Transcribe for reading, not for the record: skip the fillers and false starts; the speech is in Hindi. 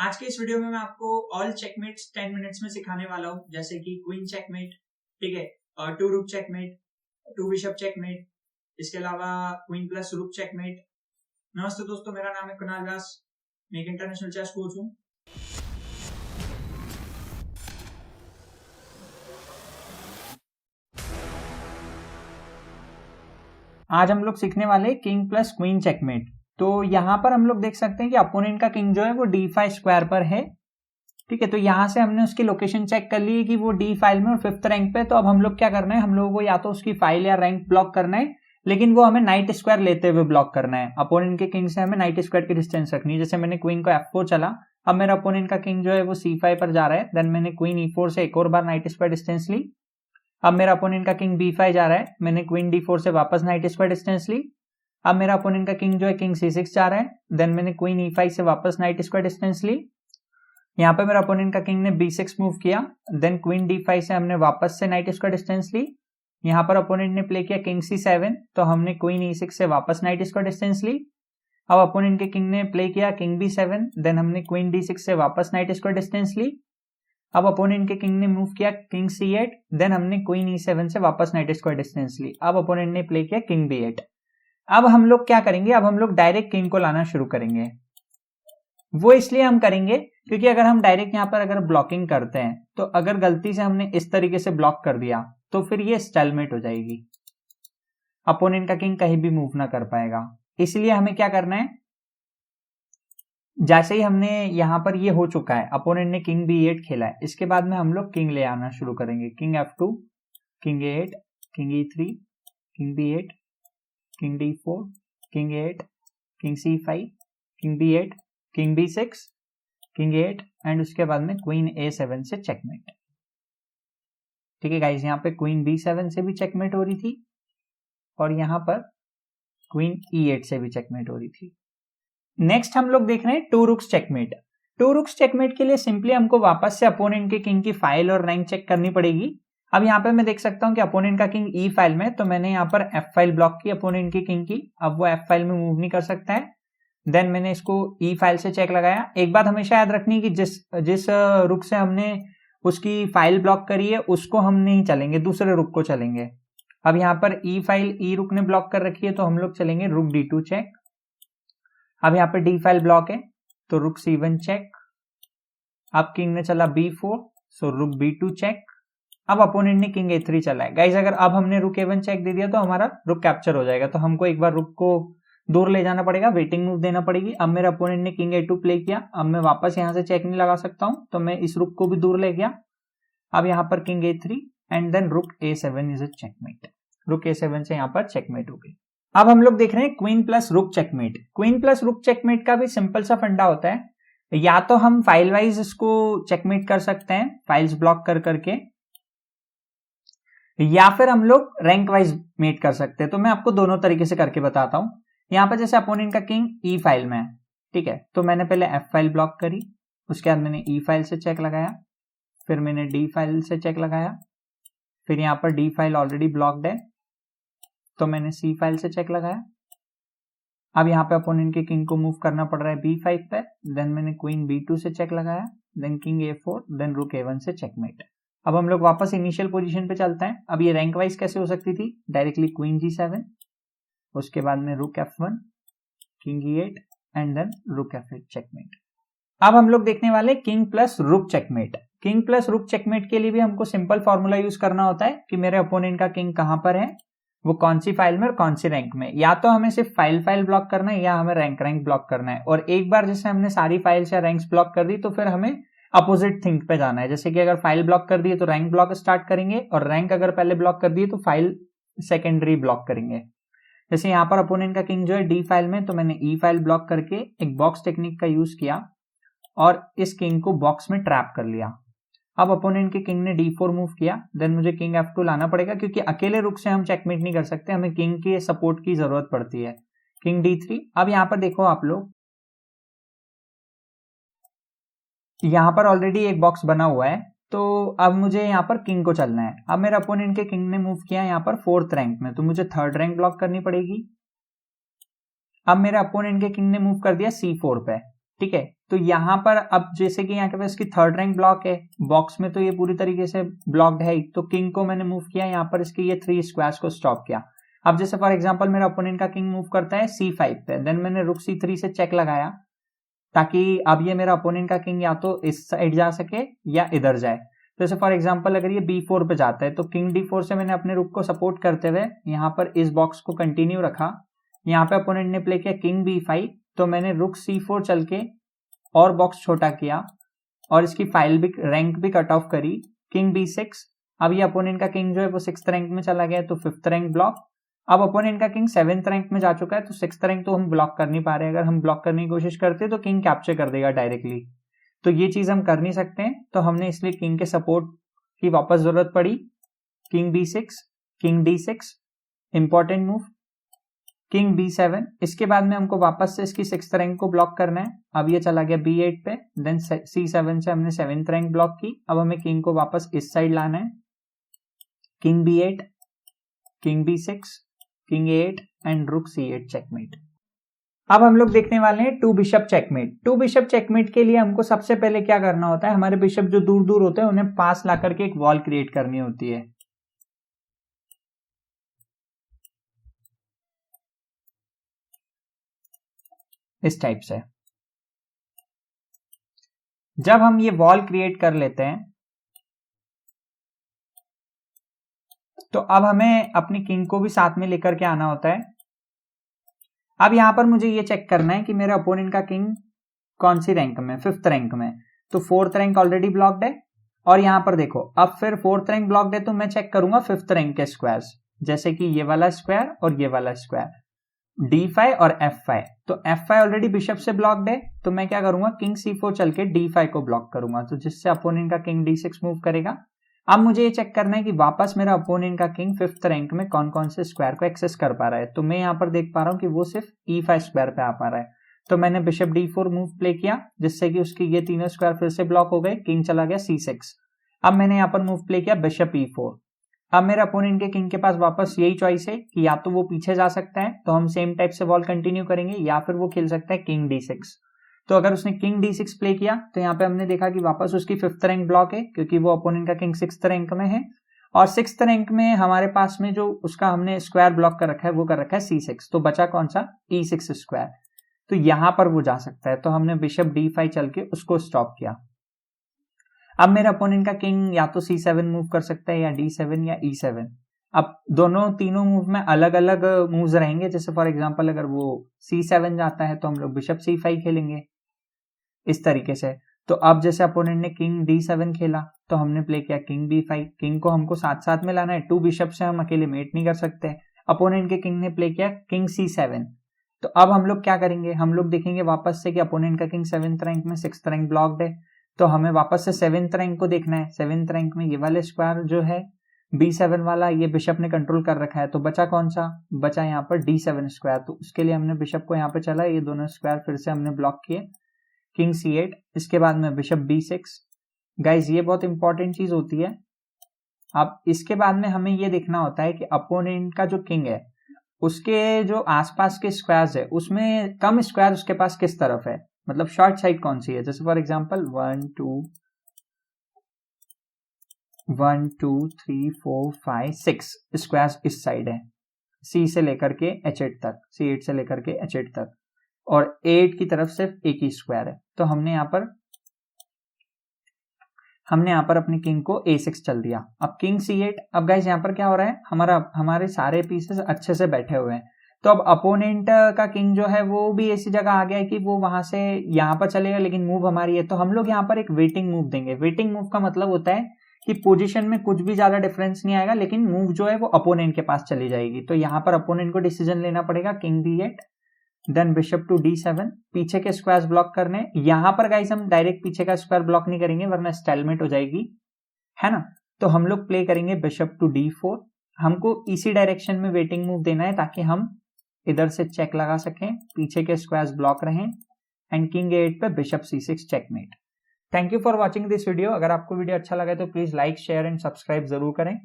आज के इस वीडियो में मैं आपको ऑल चेकमेट्स 10 मिनट्स में सिखाने वाला हूँ, जैसे कि क्वीन चेकमेट, ठीक है, और टू रूक चेकमेट, टू बिशप चेकमेट, इसके अलावा क्वीन प्लस रूक चेकमेट। नमस्ते दोस्तों, मेरा नाम है कुणाल व्यास, मैं एक इंटरनेशनल चेस कोच हूँ। आज हम लोग सीखने वाले किंग प्लस क्वीन चेकमेट। तो यहाँ पर हम लोग देख सकते हैं कि अपोनेंट का किंग जो है वो d5 स्क्वायर पर है, ठीक है। तो यहाँ से हमने उसकी लोकेशन चेक कर ली है कि वो डी फाइल में और 5th रैंक पे। तो अब हम लोग क्या करना है, हम लोगों को या तो उसकी फाइल या रैंक ब्लॉक करना है, लेकिन वो हमें नाइट स्क्वायर लेते हुए ब्लॉक करना है। अपोनेंट के किंग से हमें नाइट स्क्वायर की डिस्टेंस रखनी है। जैसे मैंने क्वीन को f4 चला, अब मेरा अपोनेंट का किंग जो है वो c5 पर जा रहा है, देन मैंने क्वीन e4 से एक और बार नाइट स्क्वायर डिस्टेंस ली। अब मेरा अपोनेंट का किंग b5 जा रहा है, मैंने क्वीन d4 से वापस नाइट स्क्वायर डिस्टेंस ली। अब मेरा अपोनेंट का किंग जो है किंग c6 जा रहा है, देन मैंने क्वीन e5 से वापस नाइट स्क्वायर डिस्टेंस ली। यहाँ पे मेरा अपोनेंट का किंग ने b6 मूव किया, देन क्वीन d5 से हमने वापस से नाइट स्क्वायर डिस्टेंस ली। यहाँ पर अपोनेंट ने प्ले किया किंग c7, तो हमने क्वीन e6 से वापस नाइट स्क्वायर डिस्टेंस ली। अब अपोनेंट के किंग ने प्ले किया किंग b7, देन हमने क्वीन d6 से वापस नाइट स्क्वायर डिस्टेंस ली। अब अपोनेंट के किंग ने मूव किया किंग c8, देन हमने क्वीन e7 से वापस नाइट स्क्वायर डिस्टेंस ली। अब अपोनेंट ने प्ले किया किंग b8। अब हम लोग क्या करेंगे, अब हम लोग डायरेक्ट किंग को लाना शुरू करेंगे। वो इसलिए हम करेंगे क्योंकि अगर हम डायरेक्ट यहाँ पर अगर ब्लॉकिंग करते हैं, तो अगर गलती से हमने इस तरीके से ब्लॉक कर दिया तो फिर ये स्टेलमेट हो जाएगी, अपोनेंट का किंग कहीं भी मूव ना कर पाएगा। इसलिए हमें क्या करना है, जैसे ही हमने यहाँ पर ये हो चुका है, अपोनेंट ने किंग b8 खेला है, इसके बाद में हम लोग किंग ले आना शुरू करेंगे। King f2, king a8, king e3, king b8, king d4, king a8, king c5, king b8, king b6, king 8 and उसके बाद में क्वीन a7 से चेकमेट। ठीक है गाइस, यहाँ पे क्वीन b7 से भी चेकमेट हो रही थी और यहाँ पर क्वीन e8 से भी चेकमेट हो रही थी। नेक्स्ट हम लोग देख रहे हैं टू रुक्स चेकमेट। टू रुक्स चेकमेट के लिए सिंपली हमको वापस से अपोनेंट के किंग की फाइल और रैंक चेक करनी पड़ेगी। अब यहाँ पे मैं देख सकता हूँ कि अपोनेंट का किंग ई फाइल में, तो मैंने यहाँ पर एफ फाइल ब्लॉक की अपोनेंट की किंग की। अब वो एफ फाइल में मूव नहीं कर सकता है। देन मैंने इसको ई फाइल से चेक लगाया। एक बात हमेशा याद रखनी है कि जिस रुक से हमने उसकी फाइल ब्लॉक करी है उसको हम नहीं चलेंगे, दूसरे रुक को चलेंगे। अब यहाँ पर ई फाइल ई रुक ने ब्लॉक कर रखी है, तो हम लोग चलेंगे रुक d2 चेक। अब यहाँ पर डी फाइल ब्लॉक है तो रुक c1 चेक। अब किंग ने चला b4, सो रुक b2 चेक। अब अपोनेंट ने किंग a3 चला है। गाइज अगर अब हमने रुक a1 चेक दे दिया तो हमारा रुक कैप्चर हो जाएगा, तो हमको एक बार रुक को दूर ले जाना पड़ेगा, वेटिंग मूव देना पड़ेगी। अब मेरे अपोनेंट ने किंग a2 प्ले किया, अब मैं वापस यहाँ से चेक नहीं लगा सकता हूं, तो मैं इस रुक को भी दूर ले गया। अब यहाँ पर किंग a3 एंड देन रुक a7 इज अ चेकमेट। रुक a7 से यहाँ पर चेकमेट हो गई। अब हम लोग देख रहे हैं क्वीन प्लस रुक चेकमेट। क्वीन प्लस रुक चेकमेट का भी सिंपल सा फंडा होता है, या तो हम फाइल वाइज इसको चेकमेट कर सकते हैं फाइल्स ब्लॉक कर करके, या फिर हम लोग रैंक वाइज मेट कर सकते हैं। तो मैं आपको दोनों तरीके से करके बताता हूं। यहाँ पर जैसे अपोनेंट का किंग ई फाइल में है, ठीक है, तो मैंने पहले एफ फाइल ब्लॉक करी, उसके बाद मैंने ई फाइल से चेक लगाया, फिर मैंने डी फाइल से चेक लगाया, फिर यहाँ पर डी फाइल ऑलरेडी ब्लॉक्ड है तो मैंने सी फाइल से चेक लगाया। अब यहाँ पे अपोनेंट के किंग को मूव करना पड़ रहा है b5 पे, देन मैंने क्वीन b2 से चेक लगाया, देन किंग a4, देन रुक a1 से चेकमेट। अब हम लोग वापस इनिशियल पोजीशन पे चलते हैं। अब ये रैंक वाइज कैसे हो सकती थी, डायरेक्टली क्वीन g7, उसके बाद में रुक f1, king e8 and then रुक f8 चेकमेट। अब हम लोग देखने वाले किंग प्लस रुक चेकमेट। किंग प्लस रुक चेकमेट के लिए भी हमको सिंपल फॉर्मूला यूज करना होता है कि मेरे अपोनेंट का किंग कहां पर है, वो कौन सी फाइल में और कौन सी रैंक में। या तो हमें सिर्फ फाइल ब्लॉक करना है या हमें रैंक ब्लॉक करना है। और एक बार जैसे हमने सारी फाइल्स या रैंक्स ब्लॉक कर दी तो फिर हमें अपोजिट थिंग पे जाना है। जैसे कि अगर फाइल ब्लॉक कर दी तो रैंक ब्लॉक स्टार्ट करेंगे, और रैंक अगर पहले ब्लॉक कर दी तो फाइल सेकेंडरी ब्लॉक करेंगे। जैसे यहाँ पर अपोनेंट का किंग जो है डी फाइल में, तो मैंने ई फाइल ब्लॉक करके एक बॉक्स टेक्निक का यूज किया और इस किंग को बॉक्स में ट्रैप कर लिया। अब अपोनेंट के किंग ने d4 मूव किया, देन मुझे किंग f2 लाना पड़ेगा क्योंकि अकेले रुक से हम चेकमेट नहीं कर सकते, हमें किंग के सपोर्ट की जरूरत पड़ती है। King d3। अब यहाँ पर देखो आप लोग, यहाँ पर ऑलरेडी एक बॉक्स बना हुआ है, तो अब मुझे यहाँ पर किंग को चलना है। अब मेरे अपोनेंट के किंग ने मूव किया यहाँ पर 4th रैंक में, तो मुझे 3rd रैंक ब्लॉक करनी पड़ेगी। अब मेरे अपोनेंट के किंग ने मूव कर दिया c4 पे, ठीक है। तो यहाँ पर अब जैसे कि यहाँ के पास इसकी थर्ड रैंक ब्लॉक है, बॉक्स में तो ये पूरी तरीके से ब्लॉक्ड है, तो किंग को मैंने मूव किया, यहाँ पर इसके ये 3 स्क्वायर्स को स्टॉप किया। अब जैसे फॉर एग्जांपल मेरा ओपोनेंट का किंग मूव करता है C5 पे, देन मैंने रुक C3 से चेक लगाया, ताकि अब ये मेरा ओपोनेंट का किंग या तो इस साइड जा सके या इधर जाए। तो जैसे फॉर एग्जांपल अगर ये B4 पे जाता है तो किंग D4 से मैंने अपने रुक को सपोर्ट करते हुए यहाँ पर इस बॉक्स को कंटिन्यू रखा। यहाँ पे ओपोनेंट ने प्ले किया किंग B5, तो मैंने रुक C4 चल के और बॉक्स छोटा किया और इसकी फाइल भी रैंक भी कट ऑफ करी, किंग B6। अब ये अपोनेंट का किंग जो है वो 6th रैंक में चला गया, तो 5th रैंक ब्लॉक। अब अपोनेंट का किंग 7th रैंक में जा चुका है, तो 6th रैंक तो हम ब्लॉक कर नहीं पा रहे। अगर हम ब्लॉक करने की कोशिश करते तो किंग कैप्चर कर देगा डायरेक्टली, तो ये चीज हम कर नहीं सकते हैं, तो हमने इसलिए किंग के सपोर्ट की वापस जरूरत पड़ी। King B6, king D6, important move, king B7। इसके बाद में हमको वापस से इसकी 6th रैंक को ब्लॉक करना है। अब ये चला गया B8 पे, देन C7 से हमने 7th रैंक ब्लॉक की। अब हमें किंग को वापस इस साइड लाना है, king B8, king B6, king A8 and रुक C8 चेकमेट। अब हम लोग देखने वाले हैं 2 बिशप चेकमेट। 2 बिशप चेकमेट के लिए हमको सबसे पहले क्या करना होता है, हमारे बिशप जो दूर दूर होते हैं उन्हें पास ला करके एक वॉल क्रिएट करनी होती है। इस टाइप से जब हम ये वॉल क्रिएट कर लेते हैं तो अब हमें अपनी किंग को भी साथ में लेकर के आना होता है। अब यहां पर मुझे ये चेक करना है कि मेरे अपोनेंट का किंग कौन सी रैंक में, 5th रैंक में, तो 4th रैंक ऑलरेडी ब्लॉक्ड है। और यहां पर देखो अब फिर 4th रैंक ब्लॉक्ड है, तो मैं चेक करूंगा 5th रैंक के स्क्वायर्स, जैसे कि ये वाला स्क्वायर और ये वाला स्क्वायर, D5 और F5। तो F5 ऑलरेडी बिशप से ब्लॉक्ड है, तो मैं क्या करूंगा, किंग C4 चल के D5 को ब्लॉक करूंगा, तो जिससे अपोनेंट का किंग D6 मूव करेगा। अब मुझे ये चेक करना है कि वापस मेरा अपोनेंट का किंग 5th रैंक में कौन कौन से स्क्वायर को एक्सेस कर पा रहा है। तो मैं यहाँ पर देख पा रहा हूँ कि वो सिर्फ E5 स्क्वायर पे आ पा रहा है, तो मैंने बिशप D4 मूव प्ले किया, जिससे कि उसकी ये तीनों स्क्वायर फिर से ब्लॉक हो गए, किंग चला गया C6। अब मैंने यहाँ पर मूव प्ले किया बिशप E4। अब मेरे अपोनेंट के किंग के पास वापस यही चॉइस है कि या तो वो पीछे जा सकता है, तो हम सेम टाइप से वॉल कंटिन्यू करेंगे, या फिर वो खेल सकता है किंग D6। तो अगर उसने किंग D6 प्ले किया तो यहाँ पे हमने देखा कि वापस उसकी 5th रैंक ब्लॉक है, क्योंकि वो अपोनेंट का किंग 6th रैंक में है, और 6th रैंक में हमारे पास में जो उसका हमने स्क्वायर ब्लॉक कर रखा है वो कर रखा है C6, तो बचा कौन सा, E6 स्क्वायर। तो यहां पर वो जा सकता है, तो हमने बिशप D5 चल के उसको स्टॉप किया। अब मेरे अपोनेंट का किंग या तो C7 मूव कर सकता है, या D7 या E7। अब दोनों तीनों मूव में अलग अलग मूव्स रहेंगे, जैसे फॉर एग्जांपल अगर वो C7 जाता है तो हम लोग बिशप C5 खेलेंगे इस तरीके से। तो अब जैसे अपोनेंट ने किंग D7 खेला तो हमने प्ले किया किंग B5। किंग को हमको साथ साथ में लाना है, 2 बिशप से हम अकेले मेट नहीं कर सकते। अपोनेंट के किंग ने प्ले किया किंग C7। तो अब हम लोग क्या करेंगे, हम लोग देखेंगे वापस से कि अपोनेंट का किंग 7th रैंक में, 6th रैंक ब्लॉक्ड है, तो हमें वापस से 7th रैंक को देखना है। 7th रैंक में ये वाले स्क्वायर जो है B7 वाला, ये बिशप ने कंट्रोल कर रखा है, तो बचा कौन सा, बचा यहाँ पर D7 स्क्वायर। तो उसके लिए हमने बिशप को यहाँ पे चला, ये दोनों स्क्वायर फिर से हमने ब्लॉक किए, किंग C8। इसके बाद में बिशप B6। गाइज ये बहुत इंपॉर्टेंट चीज होती है। अब इसके बाद में हमें ये देखना होता है कि अपोनेंट का जो किंग है उसके जो आसपास के स्क्वायर्स है उसमें कम स्क्वायर उसके पास किस तरफ है, मतलब शॉर्ट साइड कौन सी है। जैसे फॉर एग्जांपल 1 2 3 4 5 6 स्क्वायर्स इस साइड है, C से लेकर के H8 तक, C8 से लेकर के H8 तक, और 8 की तरफ सिर्फ एक ही स्क्वायर है। तो हमने यहाँ पर अपने किंग को A6 चल दिया। अब किंग C8। अब गाइस यहाँ पर क्या हो रहा है, हमारे सारे पीसेस अच्छे से बैठे हुए हैं, तो अब अपोनेंट का किंग जो है वो भी ऐसी जगह आ गया है कि वो वहां से यहाँ पर चलेगा, लेकिन मूव हमारी है, तो हम लोग यहाँ पर एक वेटिंग मूव देंगे। वेटिंग मूव का मतलब होता है कि पोजीशन में कुछ भी ज्यादा डिफरेंस नहीं आएगा, लेकिन मूव जो है वो अपोनेंट के पास चली जाएगी। तो यहाँ पर अपोनेंट को डिसीजन लेना पड़ेगा, king B8, then bishop to D7, पीछे के स्क्वायर्स ब्लॉक करने। यहां पर गाइस हम डायरेक्ट पीछे का स्क्वायर ब्लॉक नहीं करेंगे वरना स्टाइलमेट हो जाएगी, है ना। तो हम लोग प्ले करेंगे बिशप टू D4। हमको इसी डायरेक्शन में वेटिंग मूव देना है ताकि हम इधर से चेक लगा सकें, पीछे के स्क्वायर्स ब्लॉक रहें, एंड किंग A8 पे bishop C6 checkmate. Thank you for watching this video. अगर आपको वीडियो अच्छा लगा तो please like, share and subscribe जरूर करें।